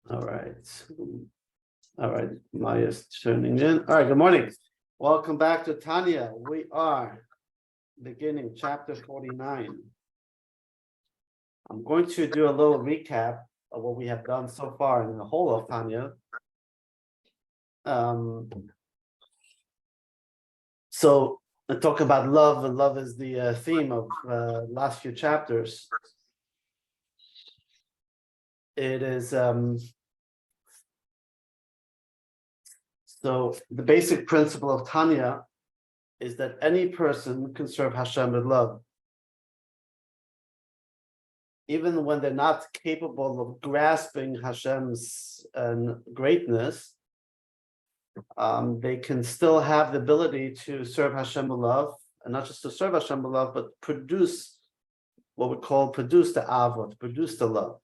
All right. All right. Maya's turning in. All right. Good morning. Welcome back to Tanya. We are beginning chapter 49. I'm going to do a little recap of what we have done so far in the whole of Tanya. So I talk about love, and love is the theme of last few chapters. It is so the basic principle of Tanya is that any person can serve Hashem with love, even when they're not capable of grasping Hashem's greatness. They can still have the ability to serve Hashem with love, and not just to serve Hashem with love, but produce what we call produce the avot, produce the love.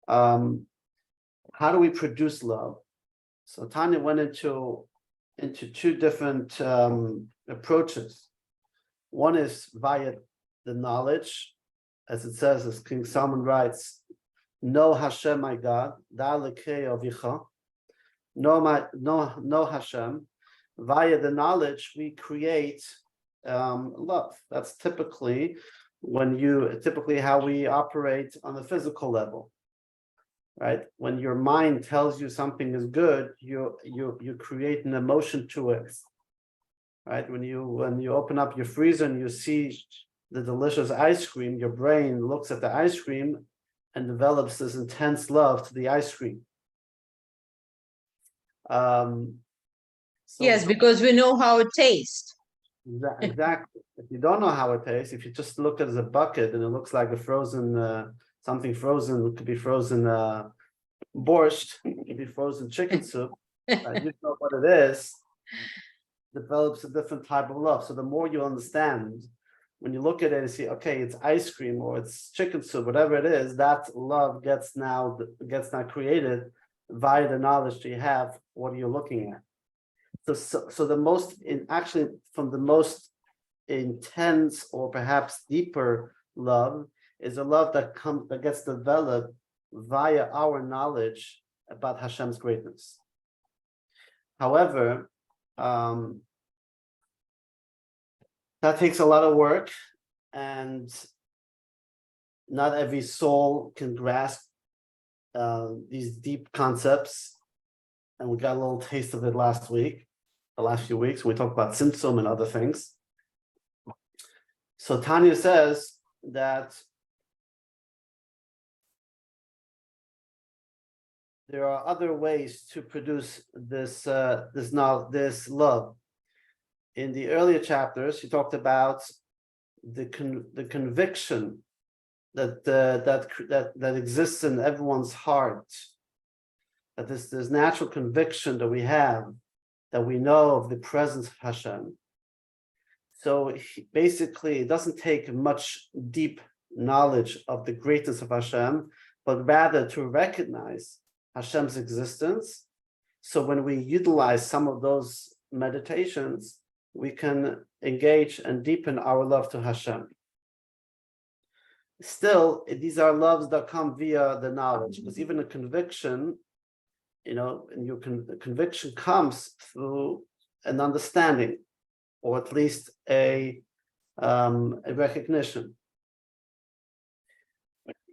How do we produce love? So Tanya went into two different approaches. One is via the knowledge, as it says, as King Solomon writes, "Know Hashem, my God, da'alekei avicha." Know Hashem. Via the knowledge, we create love. That's typically how we operate on the physical level, right? When your mind tells you something is good, you create an emotion to it, right? When you open up your freezer and you see the delicious ice cream, your brain looks at the ice cream and develops this intense love to the ice cream. Yes, because we know how it tastes. Exactly. If you don't know how it tastes, if you just look at it as a bucket and it looks like a frozen something frozen, it could be frozen borscht, it could be frozen chicken soup, you know what it is, develops a different type of love. So the more you understand, when you look at it and see, okay, it's ice cream or it's chicken soup, whatever it is, that love gets now created via the knowledge that you have. What are you looking at? So the most from the most intense or perhaps deeper love is a love that gets developed via our knowledge about Hashem's greatness. However, that takes a lot of work, and not every soul can grasp these deep concepts. And we got a little taste of it the last few weeks. We talked about Tzimtzum and other things. So Tanya says that there are other ways to produce this love. In the earlier chapters, she talked about the conviction that exists in everyone's heart. That this natural conviction that we have, that we know of the presence of Hashem. So basically, it doesn't take much deep knowledge of the greatness of Hashem, but rather to recognize Hashem's existence. So when we utilize some of those meditations, we can engage and deepen our love to Hashem. Still, these are loves that come via the knowledge, because even a conviction, and your conviction comes through an understanding, or at least a recognition.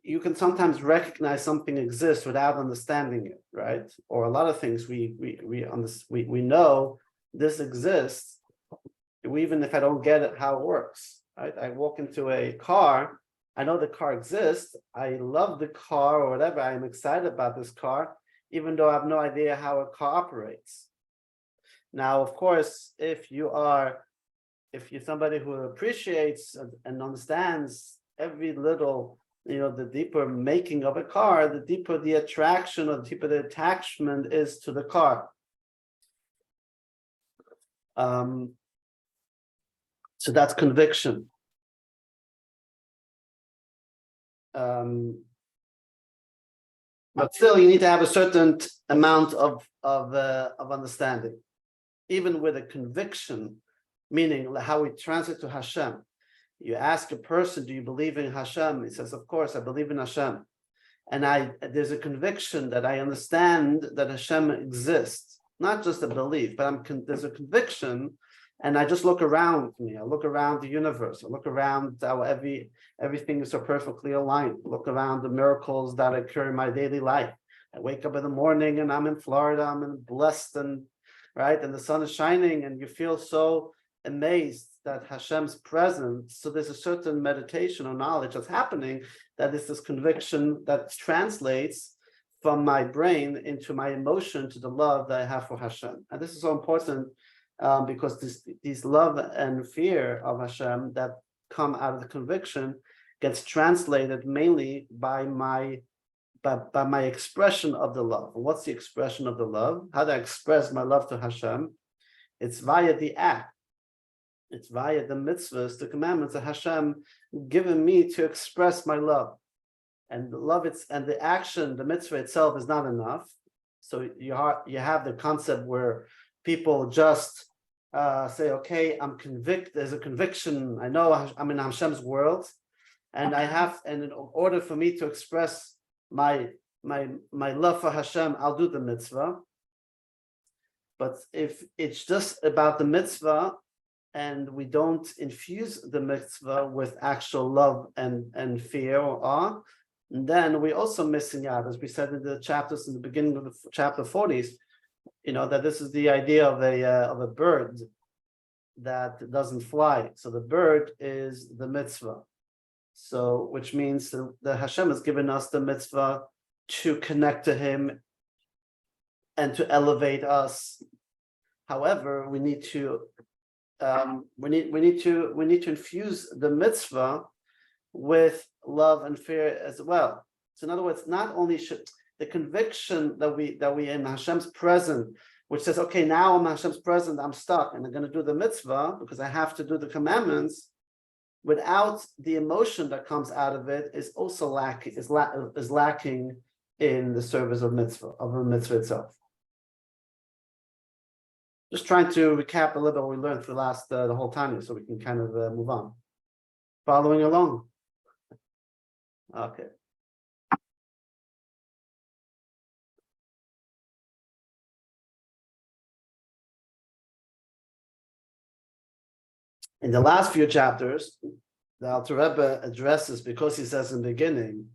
You can sometimes recognize something exists without understanding it, right? Or a lot of things we know this exists, even if I don't get it how it works. Right? I walk into a car, I know the car exists, I love the car or whatever, I'm excited about this car, even though I have no idea how a car operates. Now, of course, if you're somebody who appreciates and understands every little, the deeper making of a car, the deeper the attraction or the deeper the attachment is to the car. So that's conviction. But still, you need to have a certain amount of understanding, even with a conviction, meaning how we translate to Hashem. You ask a person, "Do you believe in Hashem?" He says, "Of course, I believe in Hashem." and there's a conviction that I understand that Hashem exists, not just a belief, but there's a conviction, and I just look around me. I look around the universe. I look around how everything is so perfectly aligned. I look around the miracles that occur in my daily life. I wake up in the morning and I'm in Florida. I'm blessed and right, and the sun is shining, and you feel so amazed that Hashem's present. So there's a certain meditation or knowledge that's happening, that is this conviction that translates from my brain into my emotion to the love that I have for Hashem. And this is so important because these love and fear of Hashem that come out of the conviction gets translated mainly by my expression of the love. And what's the expression of the love? How do I express my love to Hashem? It's via the act. It's via the mitzvahs, the commandments that Hashem given me to express my love. And the love, and the action, the mitzvah itself is not enough. So you have the concept where people just say, okay, I'm convicted. There's a conviction. I know I'm in Hashem's world, and and in order for me to express my love for Hashem, I'll do the mitzvah. But if it's just about the mitzvah, and we don't infuse the mitzvah with actual love and fear or awe, then we're also missing out, as we said in the chapters in the beginning of the chapter 40s, that this is the idea of a bird that doesn't fly. So the bird is the mitzvah. So, which means that Hashem has given us the mitzvah to connect to Him and to elevate us. However, we need to infuse the mitzvah with love and fear as well. So, in other words, not only should the conviction that we in Hashem's presence, which says, okay, now I'm Hashem's presence, I'm stuck, and I'm going to do the mitzvah because I have to do the commandments. Without the emotion that comes out of it, is also lacking in the service of the mitzvah itself. Just trying to recap a little what we learned for the whole time, so we can kind of move on. Following along. Okay. In the last few chapters, the Alter Rebbe addresses, because he says in the beginning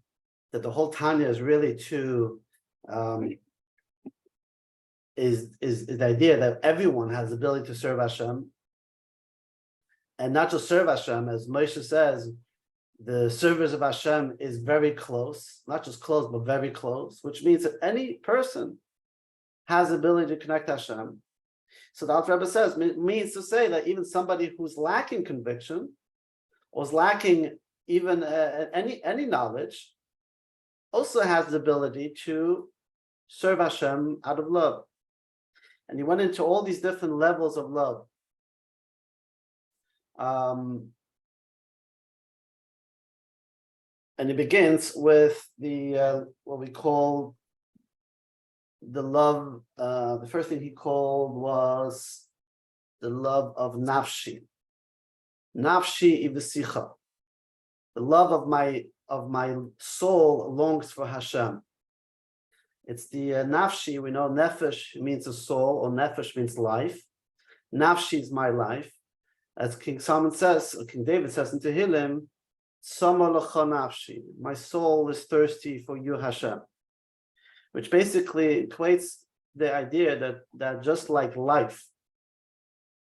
that the whole Tanya is really is the idea that everyone has the ability to serve Hashem, and not just serve Hashem, as Moshe says, the service of Hashem is very close, not just close, but very close, which means that any person has the ability to connect to Hashem. So the Alter Rebbe says, means to say that even somebody who's lacking conviction, or is lacking even any knowledge, also has the ability to serve Hashem out of love. And he went into all these different levels of love. And he begins with the what we call the love. The first thing he called was the love of nafshi. Nafshi ivesicha. The love of my soul longs for Hashem. It's the nafshi. We know nefesh means a soul, or nefesh means life. Nafshi is my life, as King Solomon says, or King David says in Tehillim, Sama lecha nafshi. My soul is thirsty for you, Hashem. Which basically equates the idea that just like life,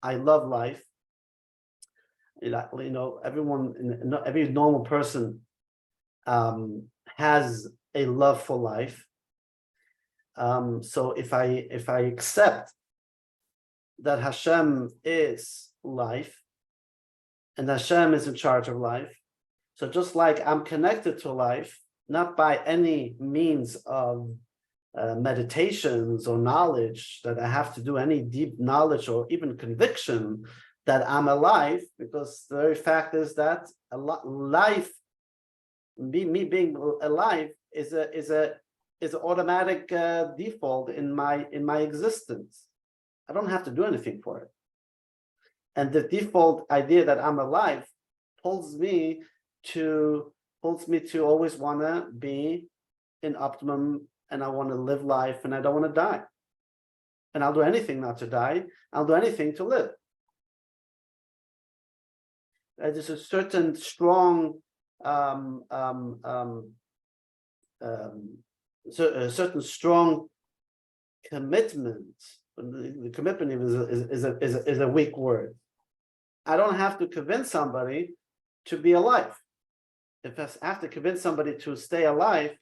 I love life. Everyone, every normal person has a love for life. So if I accept that Hashem is life, and Hashem is in charge of life, so just like I'm connected to life, not by any means of meditations or knowledge that I have to do any deep knowledge or even conviction that I'm alive, because the very fact is that life, me being alive, is an automatic default in my existence. I don't have to do anything for it. And the default idea that I'm alive pulls me to always want to be in optimum, and I want to live life, and I don't want to die. And I'll do anything not to die. I'll do anything to live. There's a certain strong a certain strong commitment. The commitment is a weak word. I don't have to convince somebody to be alive. If I have to convince somebody to stay alive,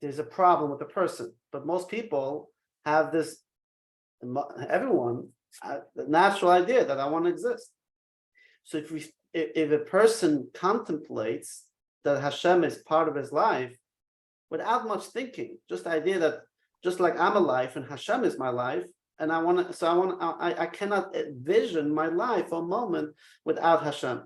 there's a problem with the person. But most people have this, everyone, the natural idea that I want to exist. So if a person contemplates that Hashem is part of his life without much thinking, just the idea that just like I'm alive and Hashem is my life, and I cannot envision my life for a moment without Hashem.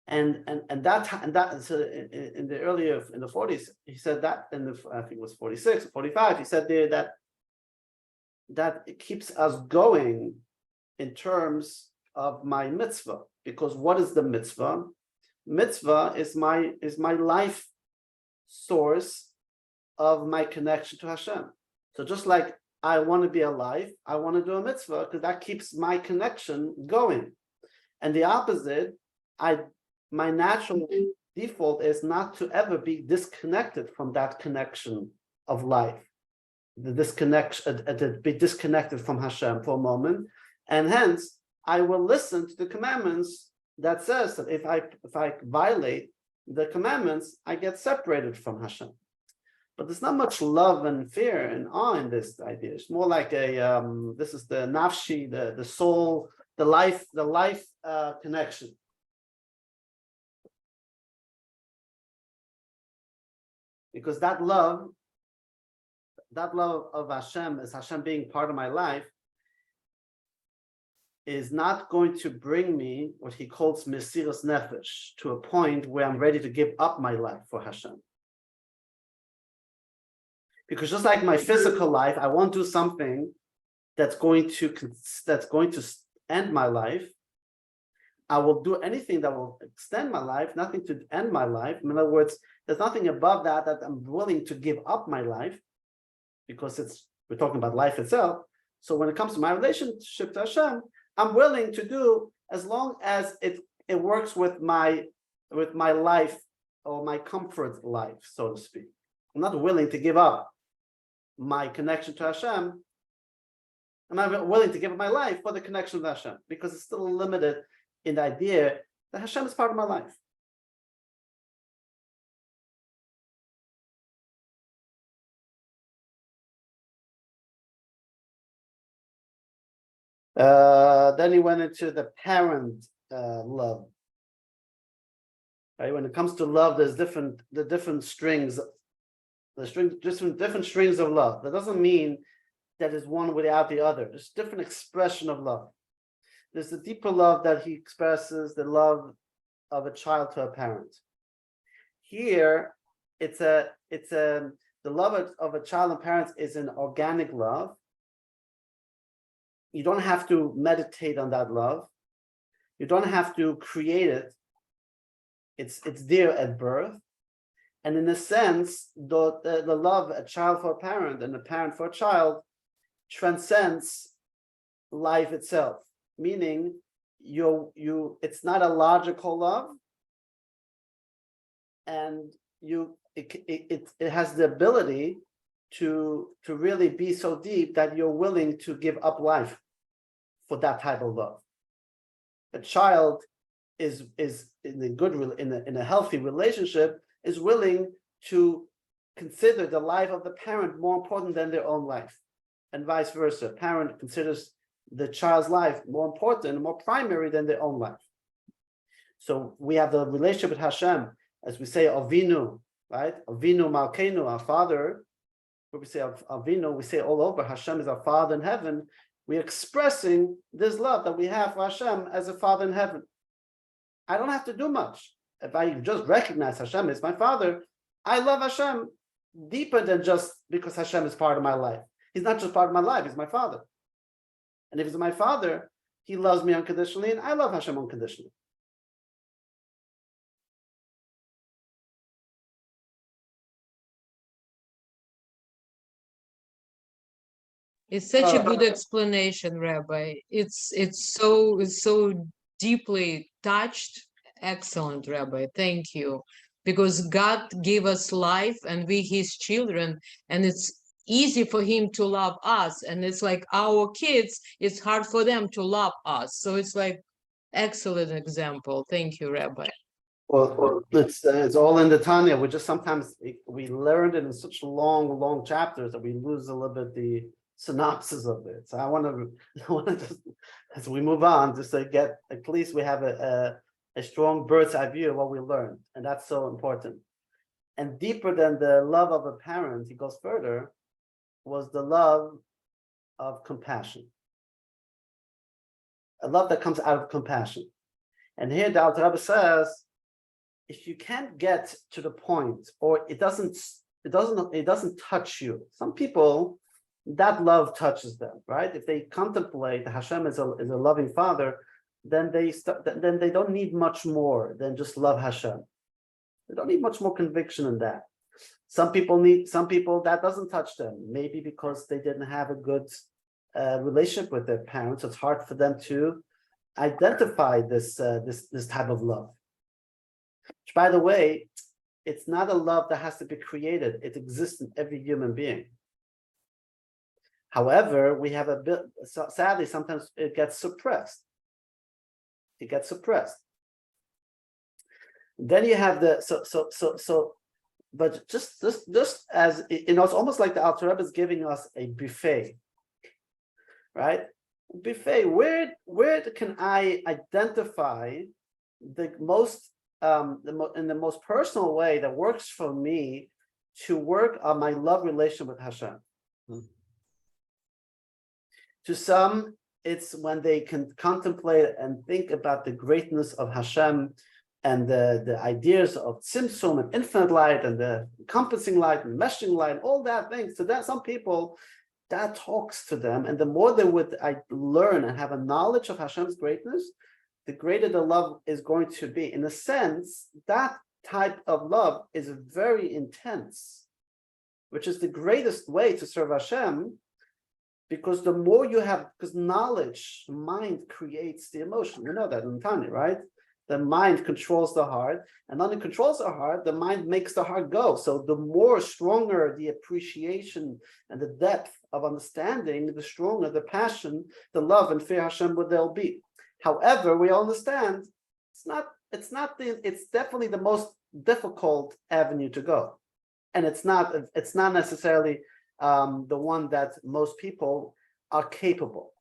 And that so in the 40s, he said that I think it was 46 or 45, he said there that it keeps us going in terms of my mitzvah, because what is the mitzvah? Mitzvah is my life source of my connection to Hashem. So just like I want to be alive, I want to do a mitzvah because that keeps my connection going. And the opposite, my natural default is not to ever be disconnected from that connection of life, to be disconnected from Hashem for a moment. And hence, I will listen to the commandments that says that if I violate the commandments, I get separated from Hashem. But there's not much love and fear and awe in this idea. It's more like this is the nafshi, the soul, the life connection. Because that love of Hashem, as Hashem being part of my life, is not going to bring me what he calls mesiras nefesh, to a point where I'm ready to give up my life for Hashem. Because just like my physical life, I won't do something that's going to end my life. I will do anything that will extend my life, nothing to end my life. In other words, there's nothing above that I'm willing to give up my life, because we're talking about life itself. So when it comes to my relationship to Hashem, I'm willing to do as long as it works with my life, or my comfort life, so to speak. I'm not willing to give up my connection to Hashem. I'm not willing to give up my life for the connection with Hashem, because it's still limited in the idea that Hashem is part of my life. Then he went into the parent love. Right? When it comes to love, there's different strings. Different strings of love. That doesn't mean that is one without the other. There's different expression of love. There's the deeper love that he expresses, the love of a child to a parent. Here, the love of a child and parents is an organic love. You don't have to meditate on that love. You don't have to create it. It's there at birth. And in a sense, the love a child for a parent and a parent for a child transcends life itself. Meaning, it's not a logical love, and it has the ability to really be so deep that you're willing to give up life for that type of love. A child is in a healthy relationship is willing to consider the life of the parent more important than their own life, and vice versa. Parent considers the child's life more important, more primary than their own life. So we have the relationship with Hashem, as we say Avinu, right? Avinu Malkeinu, our Father. When we say Avinu, we say all over Hashem is our Father in heaven. We're expressing this love that we have for Hashem as a Father in heaven. I don't have to do much. If I just recognize Hashem as my Father, I love Hashem deeper than just because Hashem is part of my life. He's not just part of my life, he's my Father. And if he's my Father, he loves me unconditionally, and I love Hashem unconditionally. It's such a good explanation, Rabbi. It's so deeply touched. Excellent, Rabbi. Thank you. Because God gave us life and we his children, and it's easy for him to love us. And it's like our kids, it's hard for them to love us. So it's like excellent example. Thank you, Rabbi. Well, it's all in the Tanya. We just sometimes we learned it in such long chapters that we lose a little bit the synopsis of it. So I want to just, as we move on, just to get at least we have a strong bird's eye view of what we learned, and that's so important. And deeper than the love of a parent, he goes further, was the love of compassion, a love that comes out of compassion. And here the Alter Rebbe says, if you can't get to the point, or it doesn't touch you. Some people, that love touches them, right? If they contemplate Hashem as a loving Father, then they don't need much more than just love Hashem. They don't need much more conviction in that. Some people that doesn't touch them, maybe because they didn't have a good relationship with their parents. It's hard for them to identify this type of love. Which, by the way, it's not a love that has to be created. It exists in every human being. However, we have a bit, sadly, sometimes it gets suppressed. It gets suppressed. Then you have but just as, it's almost like the Alter Rebbe is giving us a buffet, right? Buffet, where can I identify the most, in the most personal way that works for me to work on my love relation with Hashem? To some, it's when they can contemplate and think about the greatness of Hashem and the ideas of Tzimtzum and infinite light and the encompassing light and meshing light, all that things. So that some people, that talks to them, and the more they would learn and have a knowledge of Hashem's greatness, the greater the love is going to be. In a sense, that type of love is very intense, which is the greatest way to serve Hashem, because the more you have, because knowledge, mind creates the emotion. We know that in Tanya, right? The mind controls the heart, and when it controls the heart, the mind makes the heart go. So the more stronger the appreciation and the depth of understanding, the stronger the passion, the love and fear Hashem would they'll be. However, we understand it's definitely the most difficult avenue to go, and it's not necessarily the one that most people are capable.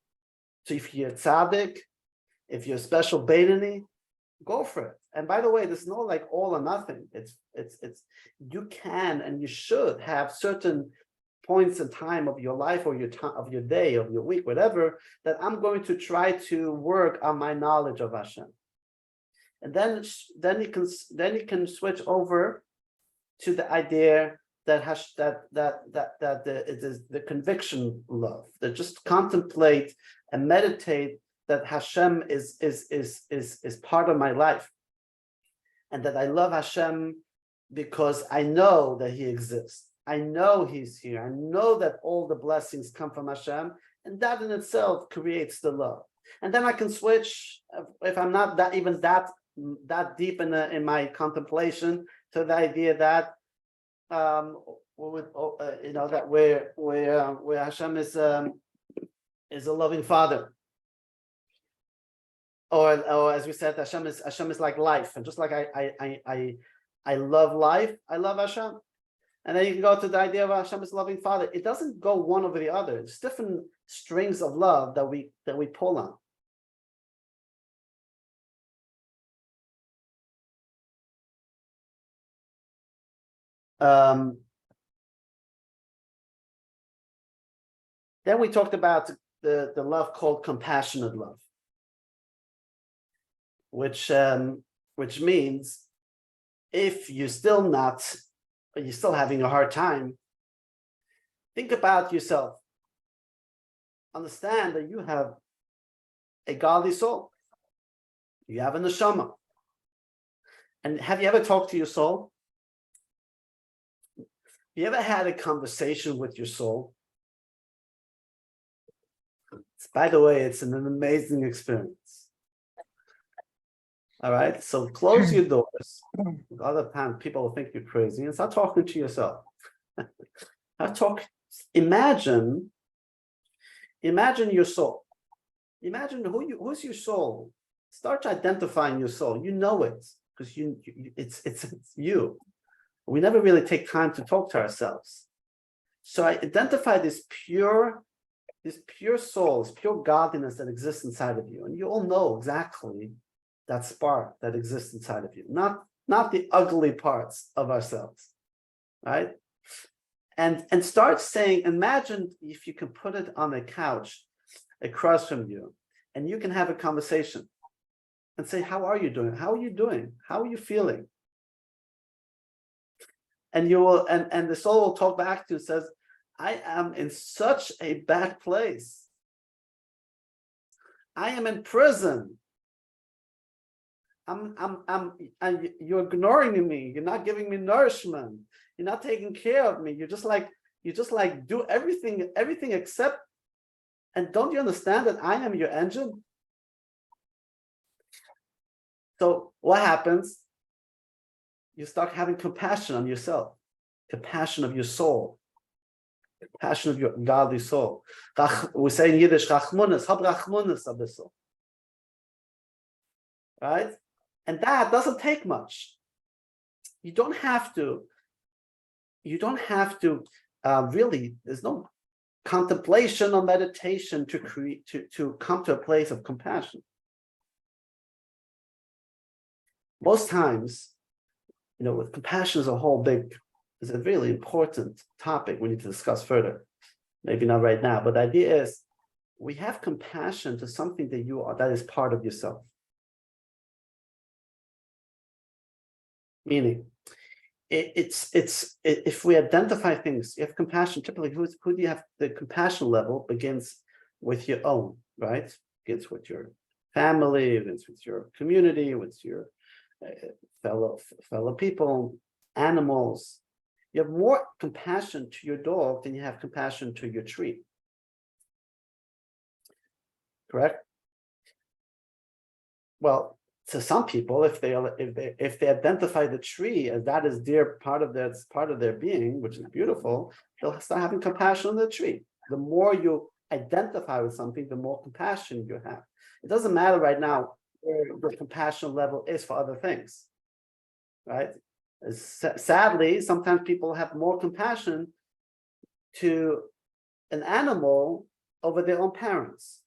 So if you're tzaddik, if you're special Beinoni, go for it. And by the way, there's no like all or nothing. It's you can and you should have certain points in time of your life or your time of your day, of your week, whatever, that I'm going to try to work on my knowledge of Hashem. And then you can switch over to the idea that it is the conviction love, that just contemplate and meditate that Hashem is part of my life, and that I love Hashem because I know that He exists. I know He's here. I know that all the blessings come from Hashem, and that in itself creates the love. And then I can switch, if I'm not that deep in my contemplation, to the idea that that where Hashem is a loving Father. Or as we said, Hashem is like life, and just like I love life, I love Hashem. And then you can go to the idea of Hashem is loving Father. It doesn't go one over the other. It's different strings of love that we pull on. Then we talked about the love called compassionate love, which means if you're still having a hard time, think about yourself. Understand that you have a godly soul. You have a neshama. And have you ever talked to your soul? Have you ever had a conversation with your soul? By the way, it's an amazing experience. All right, so close your doors. The other time, people will think you're crazy and start talking to yourself. Imagine your soul. Imagine who's your soul. Start identifying your soul. You know it because it's you. We never really take time to talk to ourselves. So I identify this pure soul, this pure godliness that exists inside of you, and you all know exactly that spark that exists inside of you, not the ugly parts of ourselves, right? And start saying, imagine if you can put it on a couch across from you, and you can have a conversation and say, how are you doing? How are you doing? How are you feeling? And you will, and the soul will talk back to you and says, I am in such a bad place. I am in prison. You're ignoring me. You're not giving me nourishment. You're not taking care of me. You just like do everything except. And don't you understand that I am your engine? So what happens? You start having compassion on yourself, compassion of your soul, compassion of your godly soul. We say in Yiddish, rachmunis, hab rachmunis abyssal. Right? And that doesn't take much. You don't have to really, there's no contemplation or meditation to come to a place of compassion. Most times, with compassion is a really important topic we need to discuss further. Maybe not right now, but the idea is we have compassion to something that you are, that is part of yourself. Meaning, if we identify things, you have compassion. Typically, who do you have? The compassion level begins with your own, right? Begins with your family, begins with your community, with your fellow people, animals. You have more compassion to your dog than you have compassion to your tree. Correct? Well, to some people, if they identify the tree as that is part of their being, which is beautiful, they'll start having compassion on the tree. The more you identify with something, the more compassion you have. It doesn't matter right now where the compassion level is for other things, right? Sadly, sometimes people have more compassion to an animal over their own parents.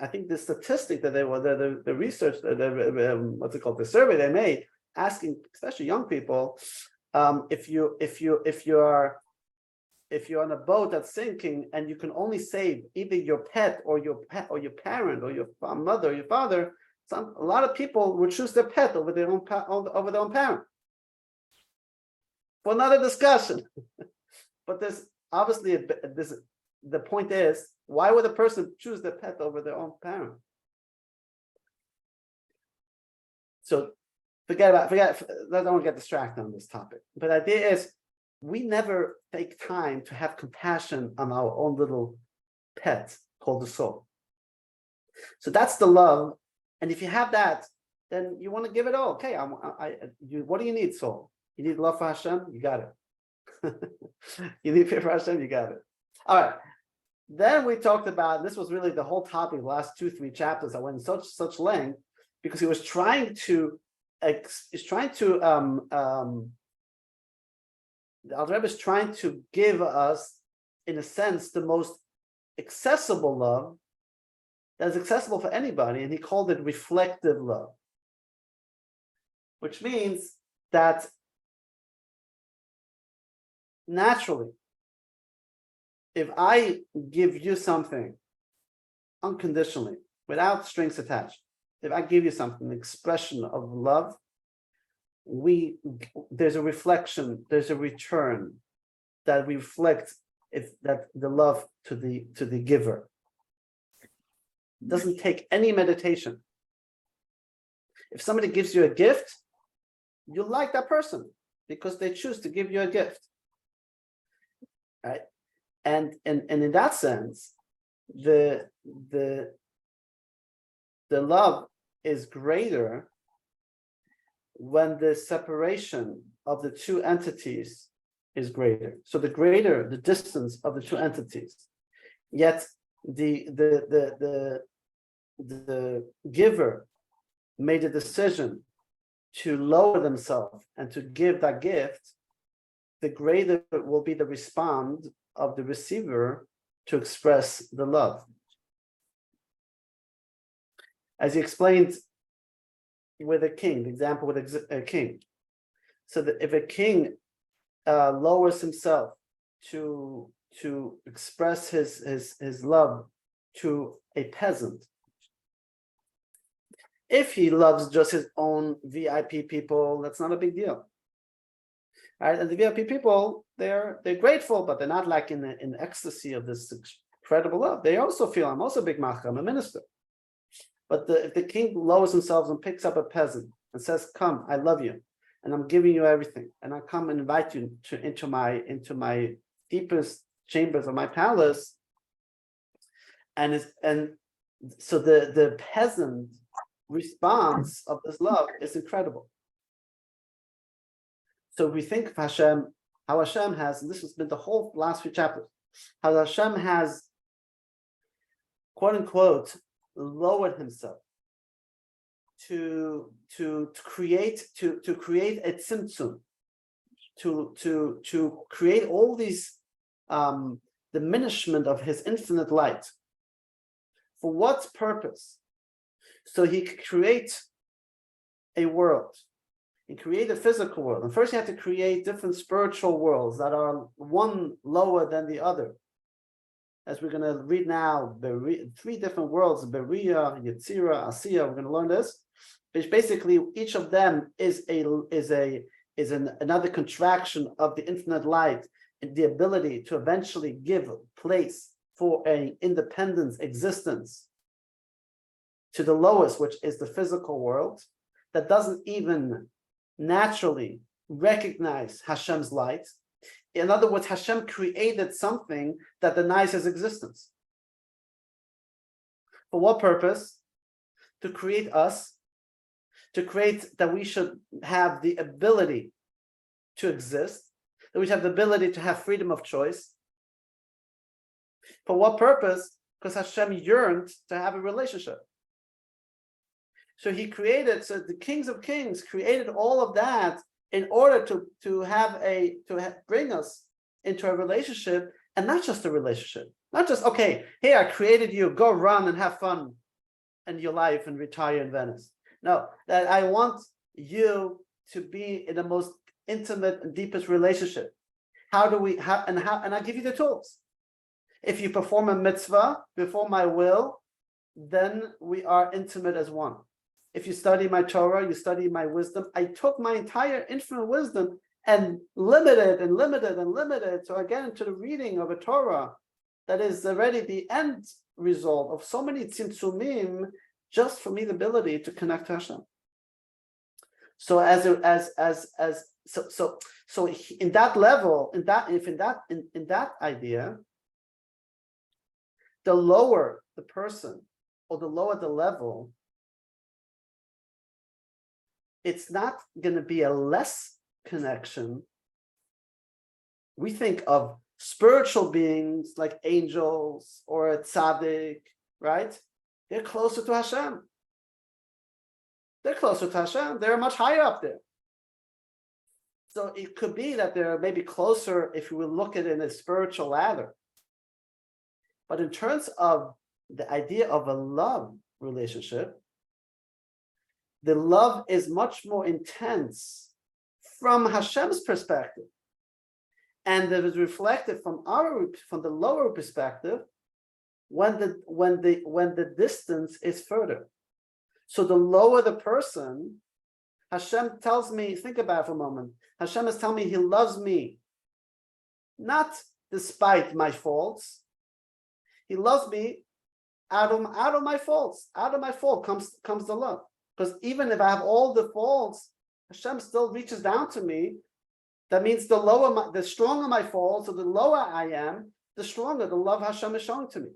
I think the statistic that the research, the survey they made, asking especially young people, if you're on a boat that's sinking and you can only save either your pet or your parent or your mother or your father, a lot of people would choose their pet over their own parent. For another discussion, but there's obviously the point is, why would a person choose their pet over their own parent? So forget. I don't want to get distracted on this topic. But the idea is, we never take time to have compassion on our own little pet called the soul. So that's the love. And if you have that, then you want to give it all. Okay, what do you need, soul? You need love for Hashem? You got it. You need fear for Hashem? You got it. All right. Then we talked about, this was really the whole topic, the last 2-3 chapters. I went in such length because he was trying to, the Alter Rebbe is trying to give us, in a sense, the most accessible love that is accessible for anybody, and he called it reflective love, which means that naturally, if I give you something unconditionally, without strings attached, if I give you something, an expression of love, there's a reflection, there's a return that reflects that the love to the giver. It doesn't take any meditation. If somebody gives you a gift, you like that person because they choose to give you a gift, right? And in that sense, the love is greater when the separation of the two entities is greater. So the greater the distance of the two entities, yet the giver made a decision to lower themselves and to give that gift, the greater will be the response of the receiver to express the love. As he explained with a king, the example with a king. So that if a king lowers himself to express his love to a peasant, if he loves just his own VIP people, that's not a big deal. Right? And the VIP people, they're grateful, but they're not like in ecstasy of this incredible love. They also feel, I'm also a big macha, I'm a minister. But if the king lowers himself and picks up a peasant and says, "Come, I love you, and I'm giving you everything, and I come and invite you into my deepest chambers of my palace," and so the peasant response of this love is incredible. So we think of Hashem, how Hashem has, and this has been the whole last few chapters, how Hashem has, quote unquote, lowered himself to create a tzimtzum, to create all these diminishment of his infinite light. For what purpose? So he could create a world. He created a physical world. And first he had to create different spiritual worlds that are one lower than the other. As we're going to read now, three different worlds, Beria, Yetzira, Asiya, we're going to learn this. Which basically each of them is another contraction of the infinite light, and the ability to eventually give place for an independent existence to the lowest, which is the physical world, that doesn't even naturally recognize Hashem's light. In other words, Hashem created something that denies his existence. For what purpose? To create us, to create that we should have the ability to exist, that we should have the ability to have freedom of choice. For what purpose? Because Hashem yearned to have a relationship. So he created, so the kings of kings created all of that in order to bring us into a relationship, and not just a relationship, not just, okay, hey, I created you, go run and have fun in your life and retire in Venice. No, that I want you to be in the most intimate and deepest relationship. And I give you the tools. If you perform a mitzvah before my will, then we are intimate as one. If you study my Torah, you study my wisdom. I took my entire infinite wisdom and limited. So I get into the reading of a Torah that is already the end result of so many tzimtzumim, just for me the ability to connect to Hashem. So in that level, in that idea, the lower the person or the lower the level, it's not going to be a less connection. We think of spiritual beings like angels or a tzaddik, right? They're closer to Hashem. They're much higher up there. So it could be that they're maybe closer if you will look at it in a spiritual ladder. But in terms of the idea of a love relationship, the love is much more intense from Hashem's perspective, and it is reflected from the lower perspective when the distance is further. So the lower the person, Hashem tells me, think about it for a moment. Hashem is telling me he loves me, not despite my faults. He loves me out of my faults. Out of my fault comes the love. Because even if I have all the faults, Hashem still reaches down to me. That means the stronger my faults, or the lower I am, the stronger the love Hashem is showing to me.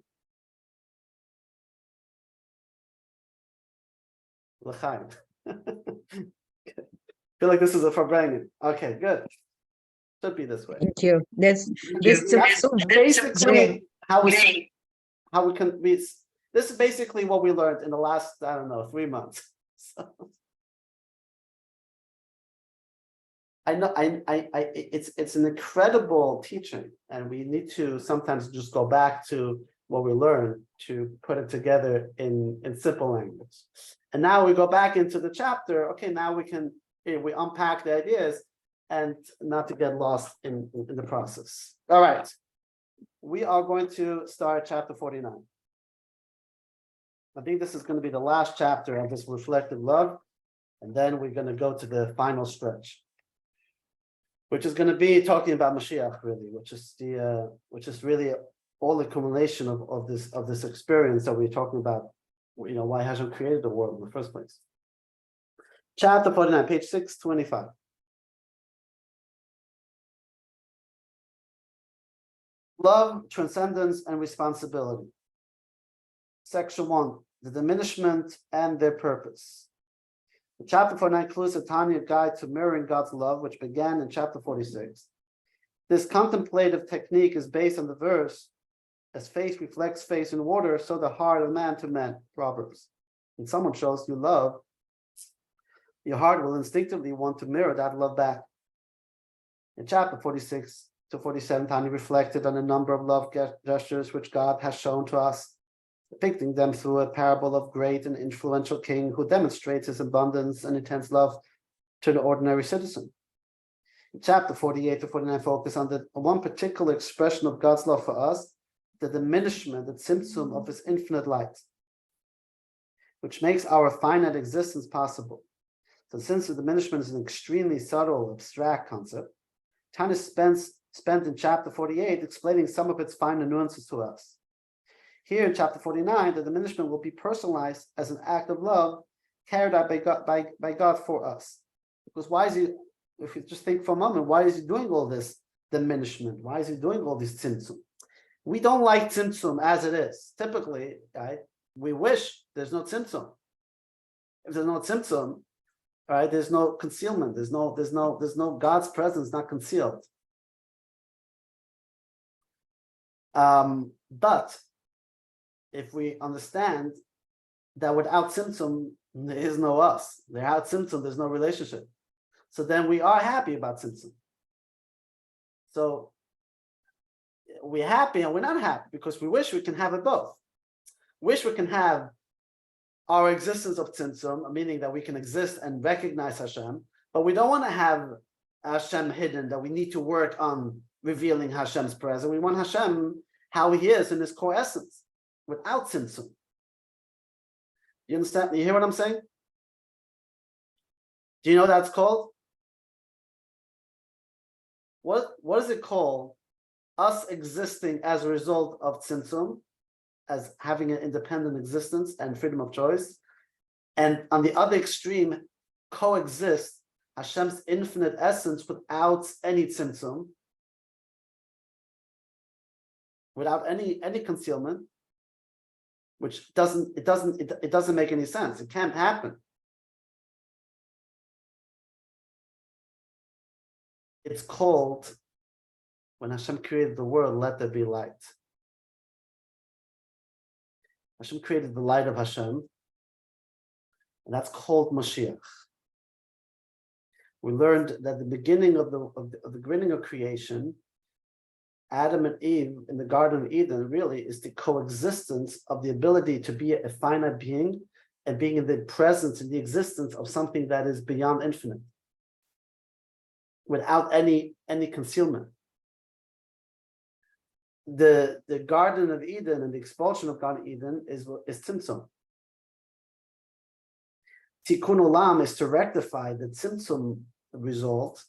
L'chaim. Feel like this is a farbrengen. Okay, good. Should be this way. Thank you. That's so basically how we can be. This is basically what we learned in the last, I don't know, 3 months. So, I know it's an incredible teaching, and we need to sometimes just go back to what we learned to put it together in simple language. And now we go back into the chapter. Okay, now we unpack the ideas and not to get lost in the process. All right, we are going to start chapter 49. I think this is going to be the last chapter of this reflective love, and then we're going to go to the final stretch, which is going to be talking about Mashiach, really, which is really all the accumulation of this experience that we're talking about. Why Hashem created the world in the first place. Chapter 49, page 625. Love, transcendence, and responsibility. Section 1, the diminishment and their purpose. The chapter 49 includes a Tanya guide to mirroring God's love, which began in chapter 46. This contemplative technique is based on the verse, as faith reflects faith in water, so the heart of man to man, Proverbs. When someone shows you love, your heart will instinctively want to mirror that love back. In chapter 46 to 47, Tanya reflected on a number of love gestures which God has shown to us, depicting them through a parable of great and influential king who demonstrates his abundance and intense love to the ordinary citizen. In chapter 48 to 49, focus on the one particular expression of God's love for us, the diminishment, the tzimtzum of his infinite light, which makes our finite existence possible. So since the diminishment is an extremely subtle, abstract concept, Tanya spent in chapter 48 explaining some of its finer nuances to us. Here in chapter 49, the diminishment will be personalized as an act of love carried out by God for us. Because why is he, if you just think for a moment, why is he doing all this diminishment? Why is he doing all this tzimtzum? We don't like tzimtzum as it is. Typically, right, we wish there's no tzimtzum. If there's no tzimtzum, right, there's no concealment. There's no God's presence not concealed. But if we understand that without tzimtzum, there is no us. Without tzimtzum, there's no relationship. So then we are happy about tzimtzum. So we're happy and we're not happy because we wish we can have it both. Wish we can have our existence of tzimtzum, meaning that we can exist and recognize Hashem, but we don't want to have Hashem hidden, that we need to work on revealing Hashem's presence. We want Hashem how he is in his core essence, without tzimtzum. You understand? You hear what I'm saying? Do you know what that's called? What is it called? Us existing as a result of tzimtzum, as having an independent existence and freedom of choice, and on the other extreme, coexist Hashem's infinite essence without any tzimtzum, without any concealment, which doesn't make any sense. It can't happen. It's called, when Hashem created the world, let there be light. Hashem created the light of Hashem, and that's called Mashiach. We learned that the beginning of the beginning of creation, Adam and Eve in the Garden of Eden really is the coexistence of the ability to be a finite being and being in the presence and the existence of something that is beyond infinite, without any concealment. The Garden of Eden and the expulsion of Garden of Eden is tzimtzum. Tikkun Olam is to rectify the tzimtzum result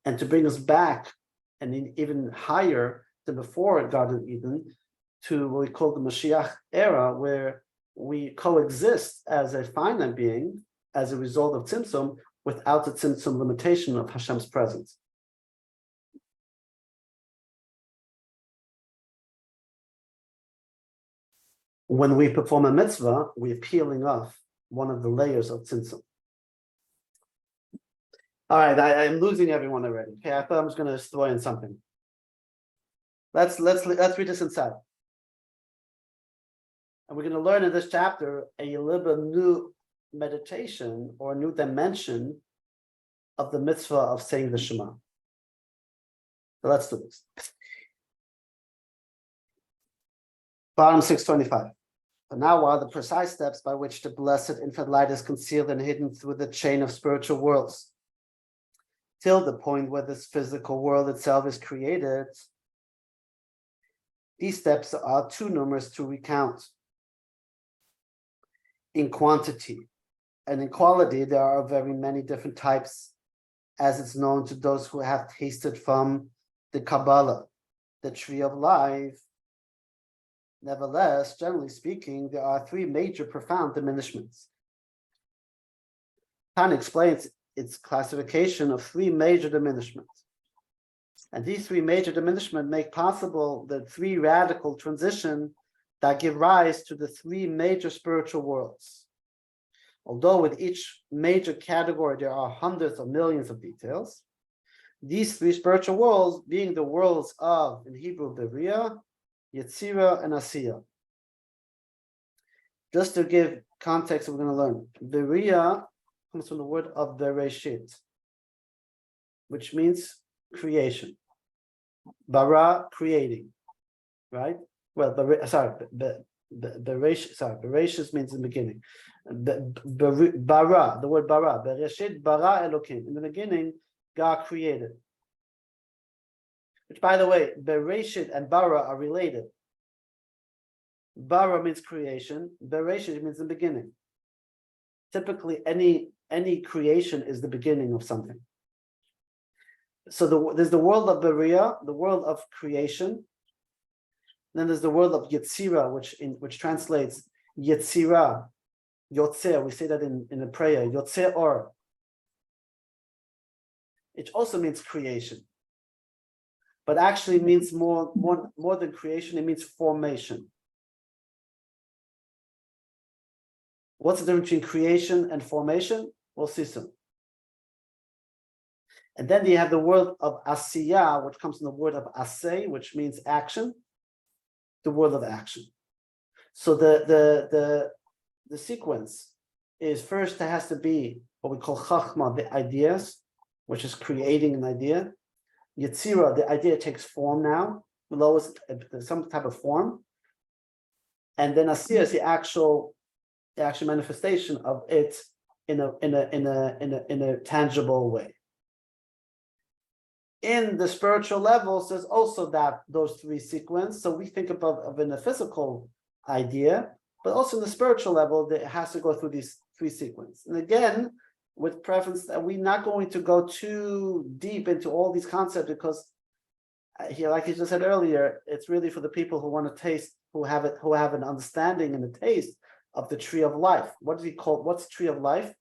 and to bring us back and even higher than before at Garden of Eden to what we call the Mashiach era, where we coexist as a finite being as a result of tzimtzum without the tzimtzum limitation of Hashem's presence. When we perform a mitzvah, we're peeling off one of the layers of tzimtzum. All right, I'm losing everyone already. Okay, I thought I was going to destroy in something. Let's read this inside. And we're going to learn in this chapter a little bit new meditation or a new dimension of the mitzvah of saying the Shema. So let's do this. Bottom 625. But now are the precise steps by which the blessed infinite light is concealed and hidden through the chain of spiritual worlds, till the point where this physical world itself is created. These steps are too numerous to recount. In quantity and in quality, there are very many different types, as it's known to those who have tasted from the Kabbalah, the tree of life. Nevertheless, generally speaking, there are three major profound diminishments. Tanya explains its classification of three major diminishments. And these three major diminishments make possible the three radical transitions that give rise to the three major spiritual worlds. Although with each major category there are hundreds of millions of details, these three spiritual worlds being the worlds of, in Hebrew, Beriah, Yetzirah, and Asiyah. Just to give context, we're going to learn. Beriah comes from the word of Bereshit, which means creation. Bara, creating, right? Well, Bereshit means in the beginning. Bara, the word bara, Bereshit, bara Elokim. In the beginning, God created. Which, by the way, Bereshit and bara are related. Bara means creation. Bereshit means the beginning. Typically, any creation is the beginning of something. So there's the world of Beriah, the world of creation. Then there's the world of Yetzirah, which translates Yetzirah, Yotzer. We say that in a prayer, Yotzer Or. It also means creation, but actually means more than creation. It means formation. What's the difference between creation and formation? We'll see soon. And then you have the word of Asiyah, which comes from the word of Asay, which means action. The word of action. So the sequence is first there has to be what we call Chachma, the ideas, which is creating an idea. Yetzirah, the idea takes form now, below some type of form. And then Asiyah is the actual manifestation of it in a tangible way. In the spiritual levels, there's also those three sequences. So we think of in a physical idea, but also in the spiritual level, it has to go through these three sequences. And again, with preference that we're not going to go too deep into all these concepts, because here, like you just said earlier, it's really for the people who want to taste, who have an understanding and a taste of the tree of life. What does he call? What's tree of life?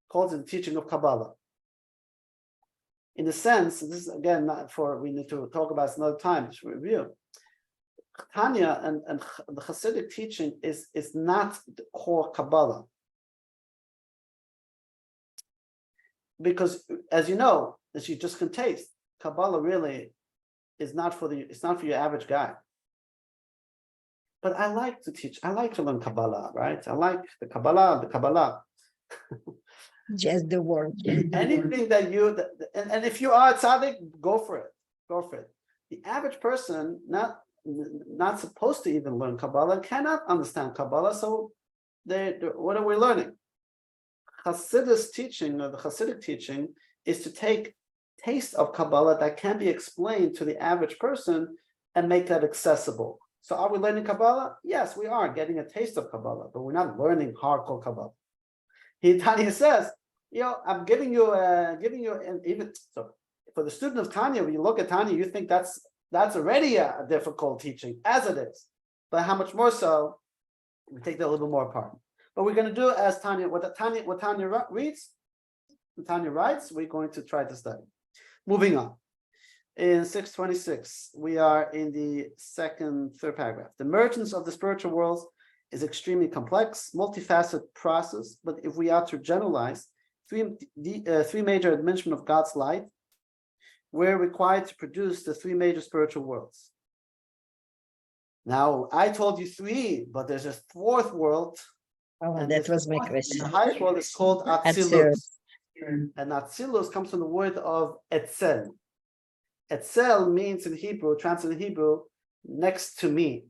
Calls it the teaching of Kabbalah. In a sense, this is again we need to talk about this another time, just review. Tanya and the Hasidic teaching is not the core Kabbalah. Because as you know, as you just can taste, Kabbalah really is not for your average guy. But I like to teach, I like to learn Kabbalah, right? I like the Kabbalah. Just the word. Anything that and if you are a tzaddik, go for it. The average person, not supposed to even learn Kabbalah, cannot understand Kabbalah. So what are we learning? Hasidus teaching, or the Hasidic teaching, is to take taste of Kabbalah that can be explained to the average person and make that accessible. So are we learning Kabbalah? Yes, we are getting a taste of Kabbalah, but we're not learning hardcore Kabbalah. Tanya says, I'm giving you even so for the student of Tanya, when you look at Tanya, you think that's already a difficult teaching, as it is. But how much more so, we take that a little bit more apart. But we're going to do as Tanya, what Tanya reads, what Tanya writes, we're going to try to study. Moving on. In 626, we are in the third paragraph. The merchants of the spiritual worlds is extremely complex, multifaceted process, but if we are to generalize, three major dimensions of God's light were required to produce the three major spiritual worlds. Now, I told you three, but there's a fourth world. Oh, and that this was my fourth- question. The highest world is called Atzilus. And Atzilus comes from the word of Etzel. Etzel means in Hebrew, translated in Hebrew, next to me.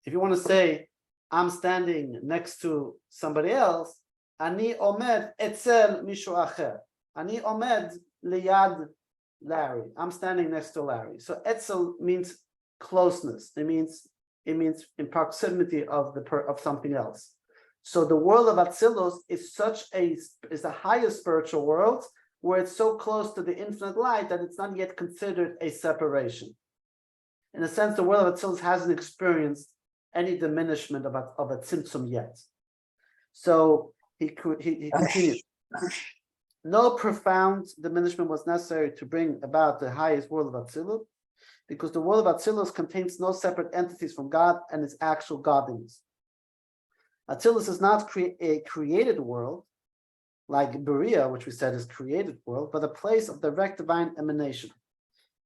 If you want to say, I'm standing next to somebody else, Ani omed etzel mishu acher. Ani omed liyad Larry. I'm standing next to Larry. So etzel means closeness. It means in proximity of something else. So the world of Atzilus is the highest spiritual world, where it's so close to the infinite light that it's not yet considered a separation. In a sense, the world of Atzilus hasn't experienced any diminishment of a tzimtzum yet. So he continued. No profound diminishment was necessary to bring about the highest world of Atzilus, because the world of Atzilus contains no separate entities from God and its actual godliness. Atzilus is not a created world, like Berea, which we said is created world, but a place of direct divine emanation.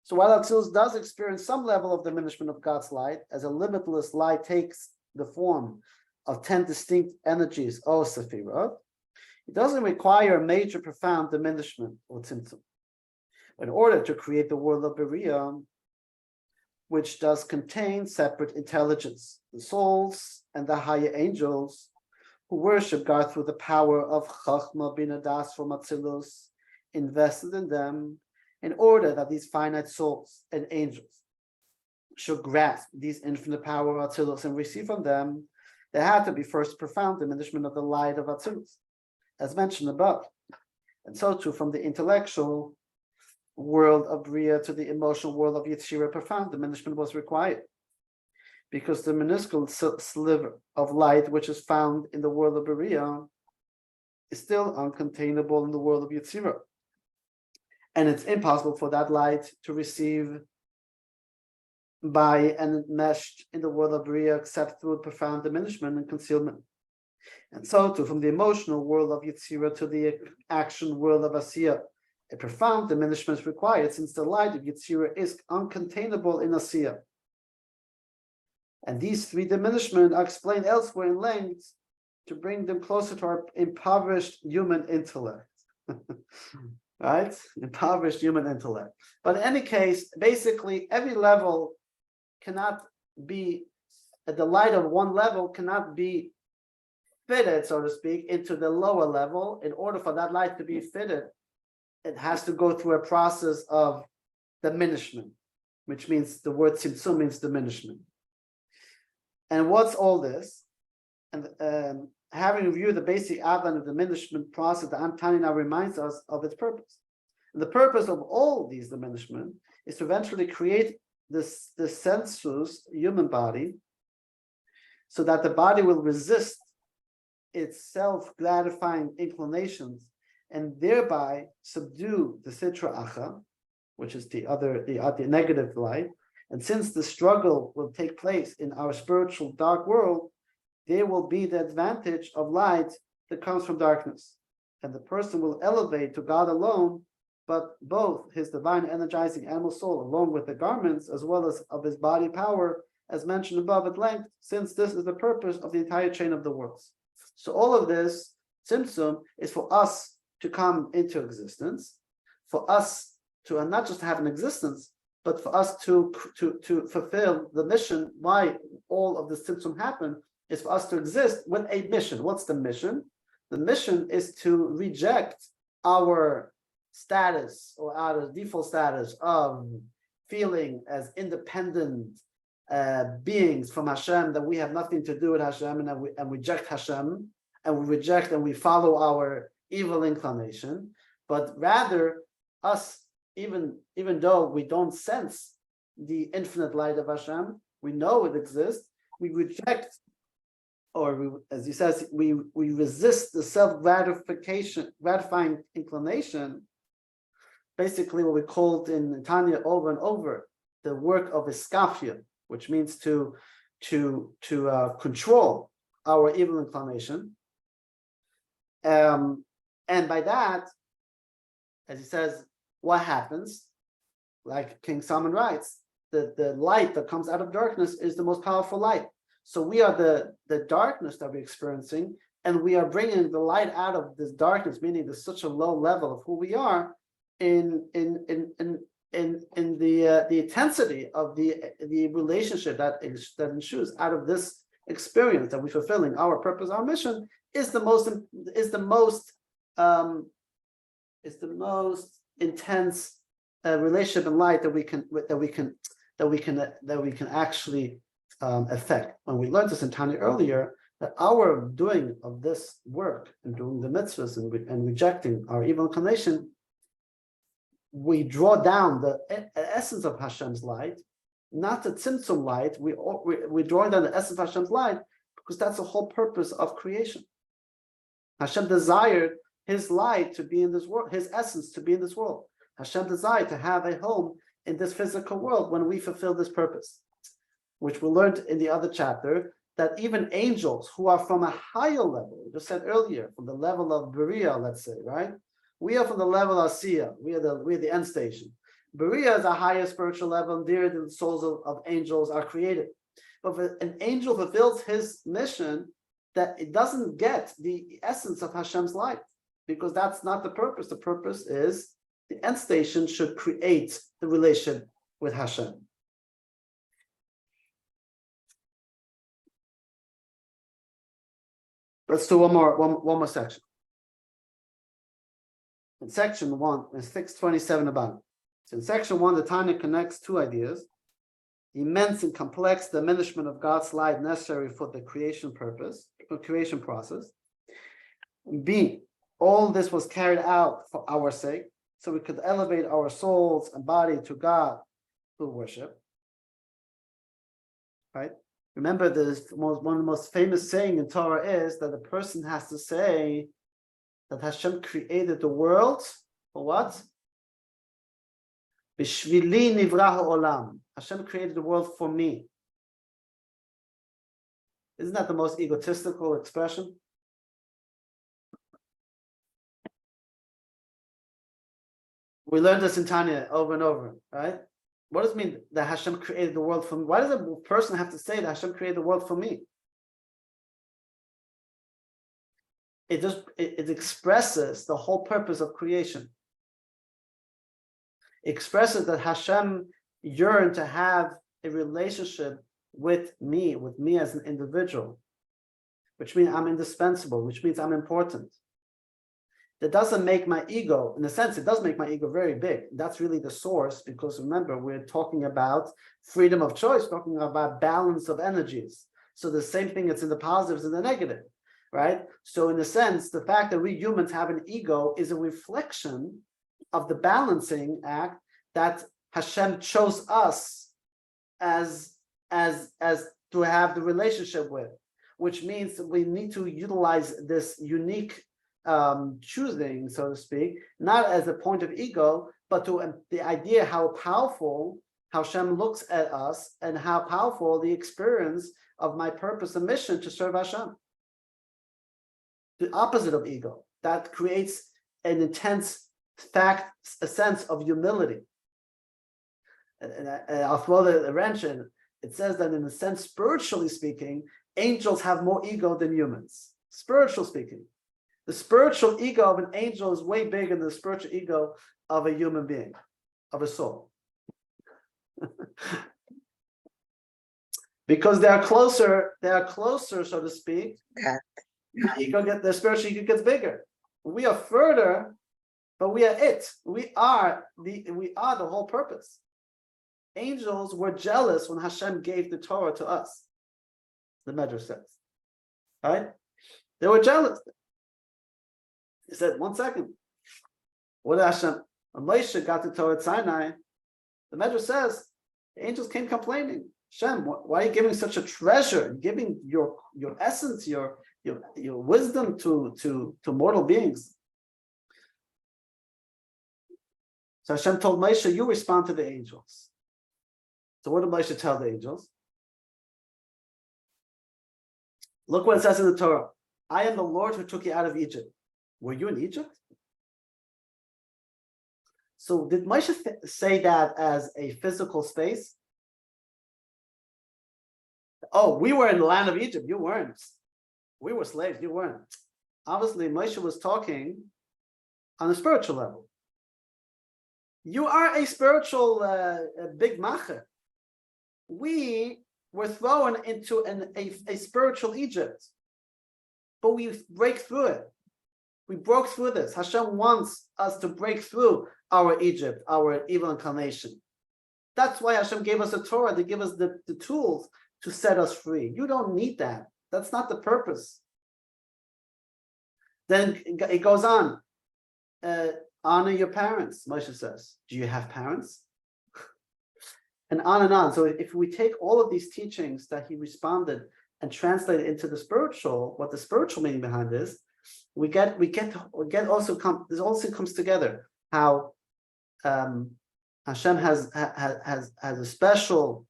So while Atzilus does experience some level of diminishment of God's light, as a limitless light takes the form of 10 distinct energies, or Sephirot, it doesn't require a major profound diminishment or tzimtzum. In order to create the world of Berea, which does contain separate intelligence, the souls and the higher angels who worship God through the power of Chachma Bina Das from Atzilus, invested in them, in order that these finite souls and angels should grasp these infinite power of Atzilus and receive from them, there had to be first profound diminishment of the light of Atzilus, as mentioned above. And so too, from the intellectual world of Bria to the emotional world of Yetzirah, profound diminishment was required, because the minuscule sliver of light which is found in the world of Berea is still uncontainable in the world of Yetzirah, and it's impossible for that light to receive by and enmeshed in the world of Berea except through profound diminishment and concealment. And so too, from the emotional world of Yetzirah to the action world of Asiya, a profound diminishment is required, since the light of Yetzirah is uncontainable in Asiya. And these three diminishments are explained elsewhere in length to bring them closer to our impoverished human intellect. Right? Impoverished human intellect. But in any case, basically, every level cannot be, at the light of one level cannot be fitted, so to speak, into the lower level. In order for that light to be fitted, it has to go through a process of diminishment, which means the word tzimtzum means diminishment. And what's all this? And having reviewed the basic outline of the diminishment process, the Tanya now reminds us of its purpose. And the purpose of all these diminishment is to eventually create this sensuous human body, so that the body will resist its self-gratifying inclinations and thereby subdue the sitra acha, which is the negative light. And since the struggle will take place in our spiritual dark world, there will be the advantage of light that comes from darkness, and the person will elevate to God alone, but both his divine energizing animal soul, along with the garments, as well as of his body power, as mentioned above at length, since this is the purpose of the entire chain of the worlds. So all of this tzimtzum is for us to come into existence, for us to not just have an existence, but for us to fulfill the mission. Why all of this tzimtzum happened is for us to exist with a mission. What's the mission? The mission is to reject our status, or our default status of feeling as independent beings from Hashem, that we have nothing to do with Hashem, and reject Hashem, and we follow our evil inclination, but rather us, even though we don't sense the infinite light of Hashem, we know it exists, we reject, or as he says, we resist the gratifying inclination, basically what we called in Tanya over and over, the work of iskafia, which means to control our evil inclination. And by that, as he says, what happens? Like King Solomon writes, the light that comes out of darkness is the most powerful light. So we are the darkness that we're experiencing, and we are bringing the light out of this darkness, meaning there's such a low level of who we are in the intensity of the relationship that ensues out of this experience that we're fulfilling our purpose, our mission is the most intense relationship in light that we can actually affect. When we learned this in Tanya earlier, that our doing of this work and doing the mitzvahs and rejecting our evil inclination, we draw down the essence of Hashem's light, not the tzimtzum light. We draw down the essence of Hashem's light because that's the whole purpose of creation. Hashem desired his light to be in this world, his essence to be in this world. Hashem desired to have a home in this physical world when we fulfill this purpose, which we learned in the other chapter, that even angels who are from a higher level, we just said earlier, from the level of Beria, let's say, right? We are from the level of Asiya. We are the end station. Beria is a higher spiritual level, and there the souls of angels are created. But if an angel fulfills his mission, that it doesn't get the essence of Hashem's light, because that's not the purpose. The purpose is the end station should create the relation with Hashem. Let's do one more section. In section 1, in 627 about. So in section 1, the Tanya connects two ideas: immense and complex diminishment of God's light necessary for the creation purpose, for creation process. B, all this was carried out for our sake, so we could elevate our souls and body to God through worship. Right? Remember, one of the most famous saying in Torah is that a person has to say that Hashem created the world for what? Bishvili nivra ha'olam. Hashem created the world for me. Isn't that the most egotistical expression? We learned this in Tanya over and over, right? What does it mean that Hashem created the world for me? Why does a person have to say that Hashem created the world for me? It expresses the whole purpose of creation. It expresses that Hashem yearned to have a relationship with me as an individual, which means I'm indispensable, which means I'm important. That doesn't make my ego, in a sense, it does make my ego very big. That's really the source, because remember, we're talking about freedom of choice, talking about balance of energies. So the same thing, it's in the positives and the negative, right? So in a sense, the fact that we humans have an ego is a reflection of the balancing act that Hashem chose us as to have the relationship with, which means that we need to utilize this unique choosing, so to speak, not as a point of ego, but to the idea how powerful Hashem looks at us and how powerful the experience of my purpose and mission to serve Hashem. The opposite of ego, that creates an intense a sense of humility. And I'll throw the wrench in. It says that in a sense, spiritually speaking, angels have more ego than humans. Spiritual speaking. The spiritual ego of an angel is way bigger than the spiritual ego of a human being, of a soul. Because they are closer, so to speak. The spiritual ego gets bigger. We are further, but we are it. We are the whole purpose. Angels were jealous when Hashem gave the Torah to us. The Medrash says. Right? They were jealous. He said, 1 second. What did Hashem? When Moshe got the Torah at Sinai, the Medrash says, the angels came complaining. Hashem, why are you giving such a treasure? Giving your essence, your wisdom to mortal beings. So Hashem told Moshe, you respond to the angels. So what did Moshe tell the angels? Look what it says in the Torah. I am the Lord who took you out of Egypt. Were you in Egypt? So did Moshe say that as a physical space? Oh, we were in the land of Egypt. You weren't. We were slaves. You weren't. Obviously, Moshe was talking on a spiritual level. You are a spiritual big macher. We were thrown into a spiritual Egypt, but we break through it. We broke through this. Hashem wants us to break through our Egypt, our evil inclination. That's why Hashem gave us a Torah to give us the tools to set us free. You don't need that. That's not the purpose. Then it goes on. Honor your parents, Moshe says. Do you have parents? And on and on. So if we take all of these teachings that he responded and translate it into the spiritual, what the spiritual meaning behind this, we get also this also comes together how Hashem has a special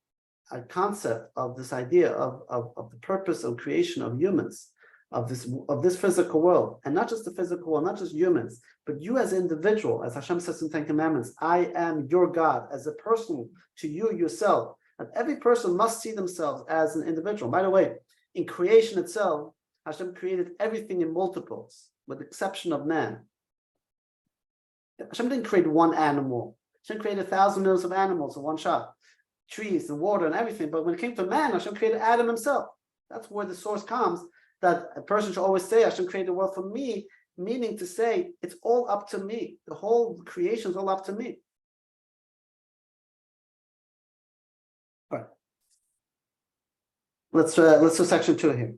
concept of this idea of the purpose of creation of humans, of this physical world, and not just the physical world, not just humans, but you as an individual, as Hashem says in Ten Commandments, I am your God, as a person to you yourself. And every person must see themselves as an individual. By the way, in creation itself, Hashem created everything in multiples, with the exception of man. Hashem didn't create one animal. Hashem created 1,000 millions of animals in one shot, trees and water and everything. But when it came to man, Hashem created Adam himself. That's where the source comes, that a person should always say, Hashem created the world for me, meaning to say, it's all up to me. The whole creation is all up to me. All right. Let's do section 2 here.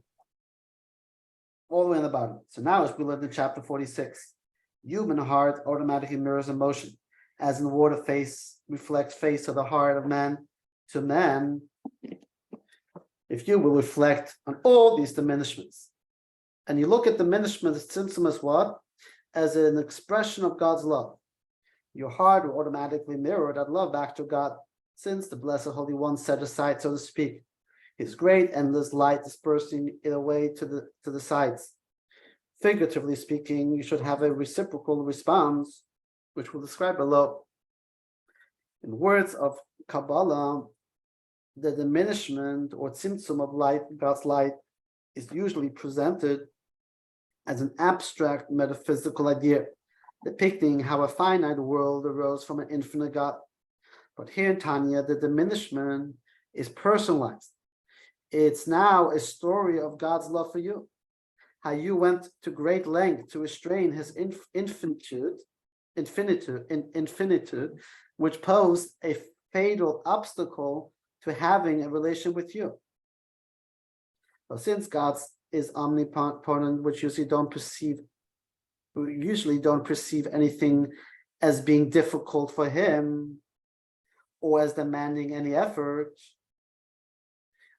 All the way on the bottom. So now as we learned in chapter 46, human heart automatically mirrors emotion, as in the water face reflects face of the heart of man to man. If you will reflect on all these diminishments, and you look at diminishment as tzimtzum as what? As an expression of God's love. Your heart will automatically mirror that love back to God, since the Blessed Holy One set aside, so to speak, his great endless light dispersing it away to the sides. Figuratively speaking, you should have a reciprocal response, which we'll describe below. In words of Kabbalah, the diminishment or tzimtzum of light, God's light, is usually presented as an abstract metaphysical idea, depicting how a finite world arose from an infinite God. But here in Tanya, the diminishment is personalized. It's now a story of God's love for you, how you went to great length to restrain his infinitude, which posed a fatal obstacle to having a relation with you. Well, since God is omnipotent, which usually don't perceive anything as being difficult for him or as demanding any effort,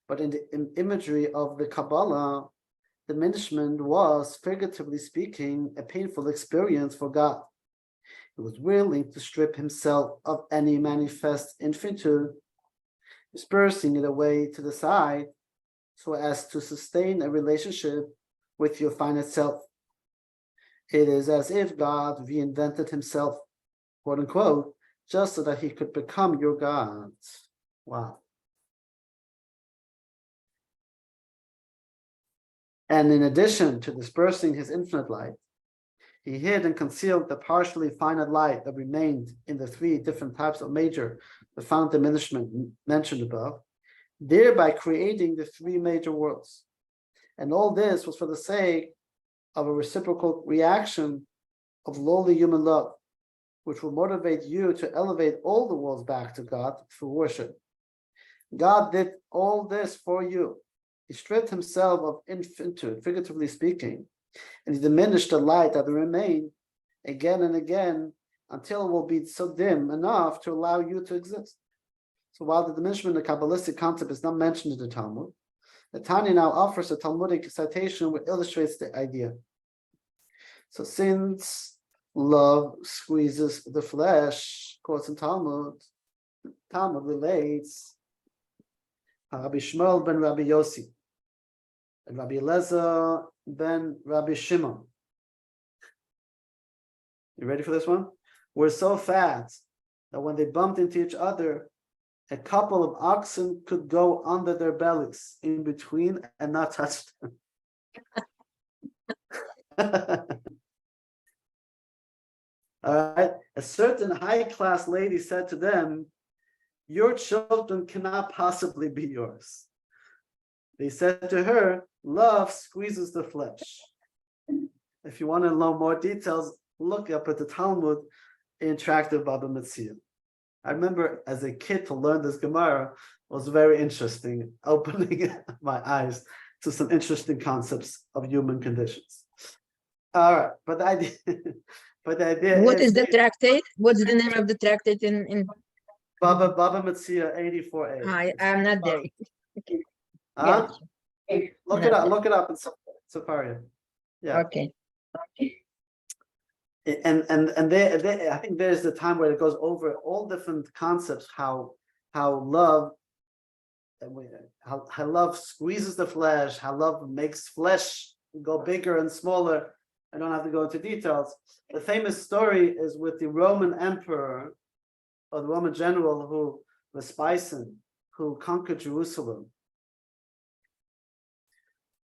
but in the imagery of the Kabbalah, diminishment was, figuratively speaking, a painful experience for God. He was willing to strip himself of any manifest infinitude, dispersing it away to the side, so as to sustain a relationship with your finite self. It is as if God reinvented himself, quote unquote, just so that he could become your God. Wow. And in addition to dispersing his infinite light, he hid and concealed the partially finite light that remained in the 3 different types of major, profound diminishment mentioned above, thereby creating the 3 major worlds. And all this was for the sake of a reciprocal reaction of lowly human love, which will motivate you to elevate all the worlds back to God through worship. God did all this for you. He stripped himself of infinitude, figuratively speaking, and he diminished the light that remained again and again until it will be so dim enough to allow you to exist. So while the diminishment of the Kabbalistic concept is not mentioned in the Talmud, the Tanya now offers a Talmudic citation which illustrates the idea. So since love squeezes the flesh, quotes in Talmud relates Rabbi Shmuel ben Rabbi Yossi, and Rabbi Eliezer ben Rabbi Shimon. You ready for this one? Were so fat that when they bumped into each other, a couple of oxen could go under their bellies in between and not touch them. All right. A certain high-class lady said to them, "Your children cannot possibly be yours." They said to her, "Love squeezes the flesh." If you want to know more details, look up at the Talmud in Tractate Baba Metzia. I remember as a kid to learn this Gemara was very interesting, opening my eyes to some interesting concepts of human conditions. All right, but the idea, What is the tractate? What's the name of the tractate in Baba Metzia 84a. I'm not there. Okay. Huh? Look it Not up. Look it up in Safaria. Yeah. Okay. And they I think there's the time where it goes over all different concepts, how love squeezes the flesh, how love makes flesh go bigger and smaller. I don't have to go into details. The famous story is with the Roman emperor or the Roman general who was Vespasian, who conquered Jerusalem.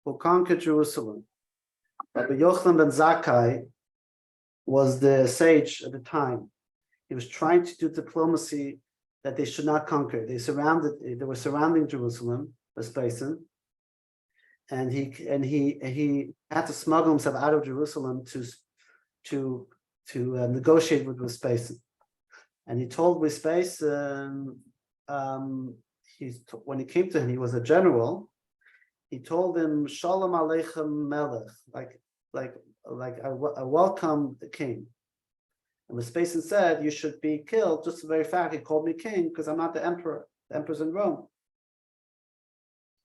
Rabbi Yochanan ben Zakkai was the sage at the time. He was trying to do diplomacy that they should not conquer. They were surrounding Jerusalem, Vespasian, and he had to smuggle himself out of Jerusalem to negotiate with Vespasian. And he told Vespasian, when he came to him, he was a general. He told him, "Shalom Aleichem Melech," like I welcome the king. And Vespasian said, "You should be killed." Just the very fact he called me king because I'm not the emperor. The emperor's in Rome.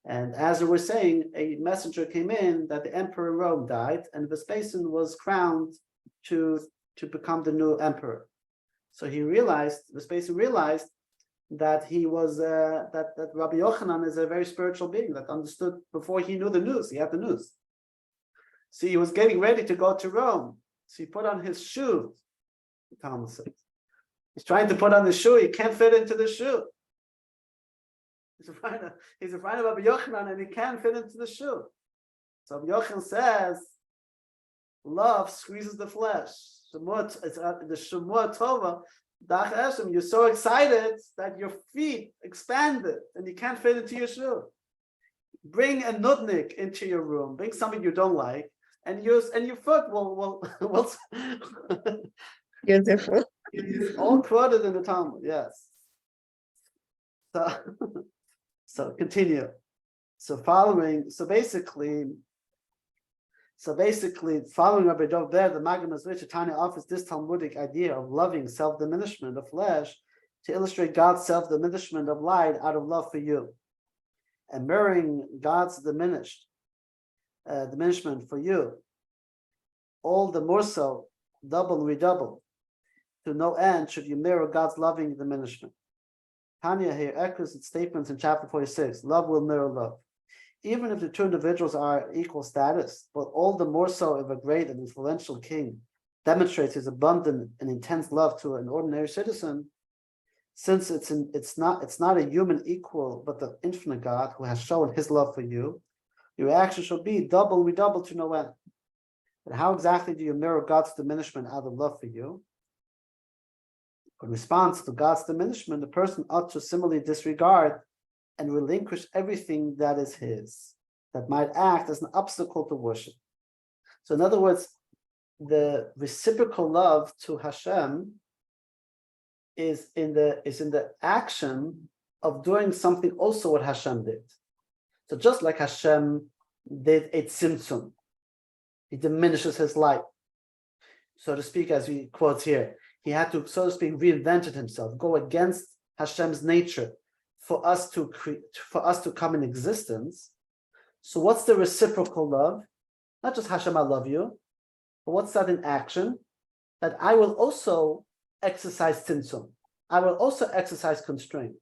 And as we were saying, a messenger came in that the emperor in Rome died, and Vespasian was crowned to become the new emperor. So Vespasian realized that he was that Rabbi Yochanan is a very spiritual being that understood before he knew the news. He had the news. So he was getting ready to go to Rome. So he put on his shoe. The Talmud says he's trying to put on the shoe. He can't fit into the shoe. He's in front of Rabbi Yochanan and he can't fit into the shoe. So Rabbi Yochanan says, "Love squeezes the flesh." The Shemua Tova. You're so excited that your feet expanded and you can't fit into your shoe. Bring a nudnik into your room. Bring something you don't like, and your foot will Beautiful. It's all quoted in the Talmud. Yes. So continue. So basically, following Rabbi Dov there, the Maggid Masvich Tanya offers this Talmudic idea of loving self-diminishment of flesh to illustrate God's self-diminishment of light out of love for you, and mirroring God's diminishment for you. All the more so, double and redouble, to no end should you mirror God's loving diminishment. Tanya here echoes its statements in chapter 46. Love will mirror love. Even if the two individuals are equal status, but all the more so if a great and influential king demonstrates his abundant and intense love to an ordinary citizen, since it's not a human equal, but the infinite God who has shown his love for you, your action shall be double, redouble to no end. But how exactly do you mirror God's diminishment out of love for you? In response to God's diminishment, the person ought to similarly disregard and relinquish everything that is his, that might act as an obstacle to worship. So in other words, the reciprocal love to Hashem is in the action of doing something also what Hashem did. So just like Hashem did a tzimtzum, he diminishes his light, so to speak, as he quotes here. He had to, so to speak, reinvented himself, go against Hashem's nature for us to come in existence. So what's the reciprocal love? Not just Hashem, I love you, but what's that in action? That I will also exercise tzimtzum. I will also exercise constraint.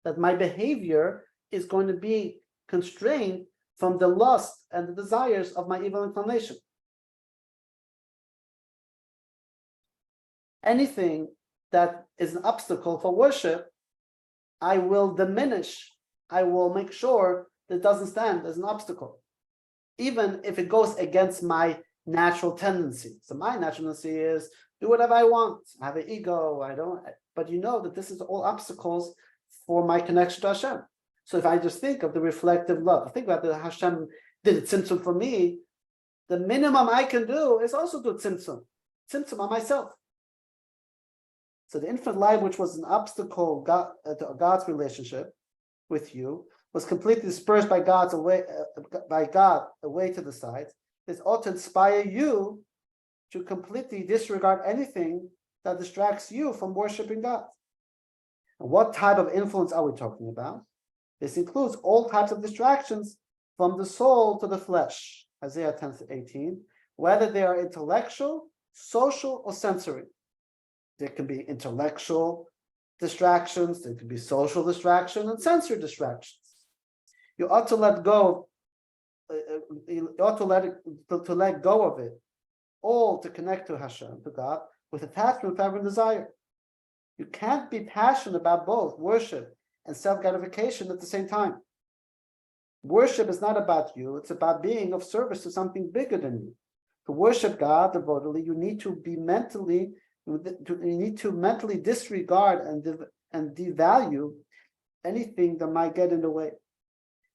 That my behavior is going to be constrained from the lust and the desires of my evil inclination. Anything that is an obstacle for worship, I will diminish. I will make sure that it doesn't stand as an obstacle, even if it goes against my natural tendency. So my natural tendency is do whatever I want. I have an ego. I don't. But you know that this is all obstacles for my connection to Hashem. So if I just think of the reflective love, think about the Hashem did it tzimtzum for me. The minimum I can do is also do tzimtzum on myself. So the infinite light, which was an obstacle to God's relationship with you, was completely dispersed by God away to the side. This ought to inspire you to completely disregard anything that distracts you from worshiping God. And what type of influence are we talking about? This includes all types of distractions from the soul to the flesh, Isaiah 10:18, whether they are intellectual, social, or sensory. There can be intellectual distractions, there can be social distraction, and sensory distractions. You ought to let go. You ought to let go of it, all to connect to Hashem, to God, with attachment, favor, and desire. You can't be passionate about both worship and self-gratification at the same time. Worship is not about you; it's about being of service to something bigger than you. To worship God devotedly, you need to mentally disregard and devalue anything that might get in the way.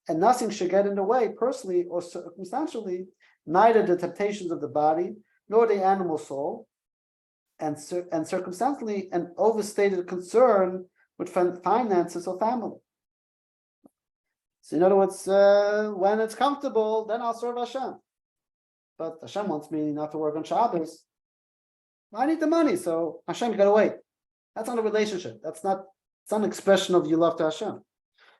And nothing should get in the way, personally or circumstantially, neither the temptations of the body, nor the animal soul, and circumstantially an overstated concern with finances or family. So in other words, when it's comfortable, then I'll serve Hashem. But Hashem wants me not to work on Shabbos. I need the money, so Hashem, you gotta wait. That's not a relationship. It's not an expression of your love to Hashem.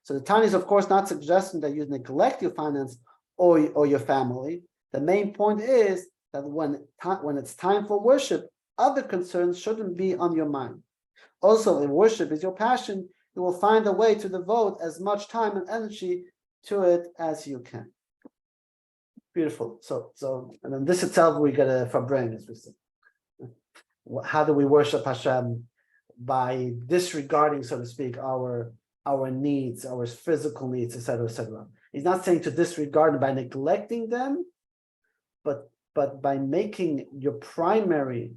So the Tanya is, of course, not suggesting that you neglect your finance or your family. The main point is that when it's time for worship, other concerns shouldn't be on your mind. Also, if worship is your passion, you will find a way to devote as much time and energy to it as you can. Beautiful. So, and then this itself we get a brain, as we say. How do we worship Hashem? By disregarding, so to speak, our needs, our physical needs, etc., etc. He's not saying to disregard them by neglecting them, but by making your primary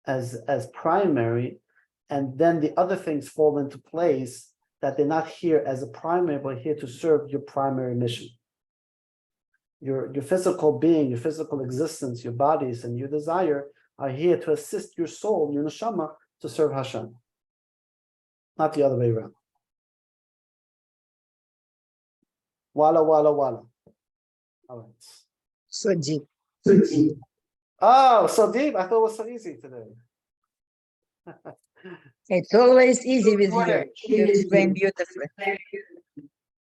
as primary, and then the other things fall into place, that they're not here as a primary, but here to serve your primary mission. Your physical being, your physical existence, your bodies, and your desire are here to assist your soul, your neshama, to serve Hashem, not the other way around. Walla. All right. So deep. Oh, so deep. I thought it was so easy today. It's always easy with you. You explain beautifully.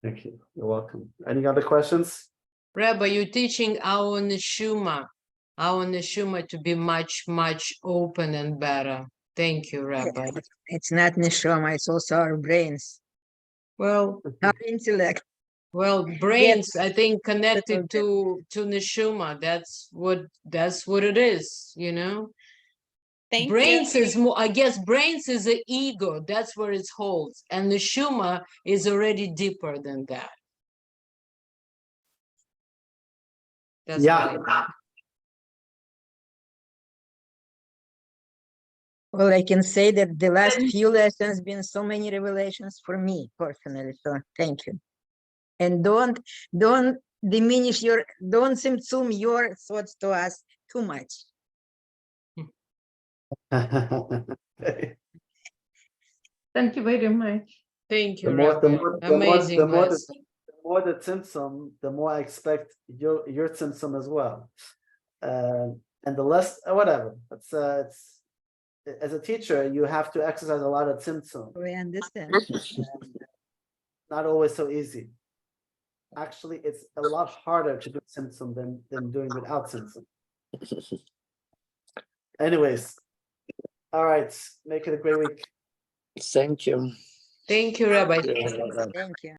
Thank you. You're welcome. Any other questions? Rabbi, you're teaching our neshama to be much, much open and better. Thank you, Rabbi. It's not neshama, it's also our brains, Well, our intellect. well, brains, I think, connected to neshama. That's what it is, you know. Brains is more, I guess brains is the ego, that's where it holds, and neshama is already deeper than that. That's Yeah. Well, I can say that the last few lessons been so many revelations for me personally. So thank you. And don't diminish don't tzimtzum your thoughts to us too much. Thank you very much. Thank you, The more the tzimtzum, the more I expect your tzimtzum as well, and the less whatever. It's as a teacher, you have to exercise a lot of tzimtzum. We understand. Not always so easy. Actually, it's a lot harder to do tzimtzum than doing without tzimtzum. Anyways, all right. Make it a great week. Thank you. Thank you, Rabbi. Thank you.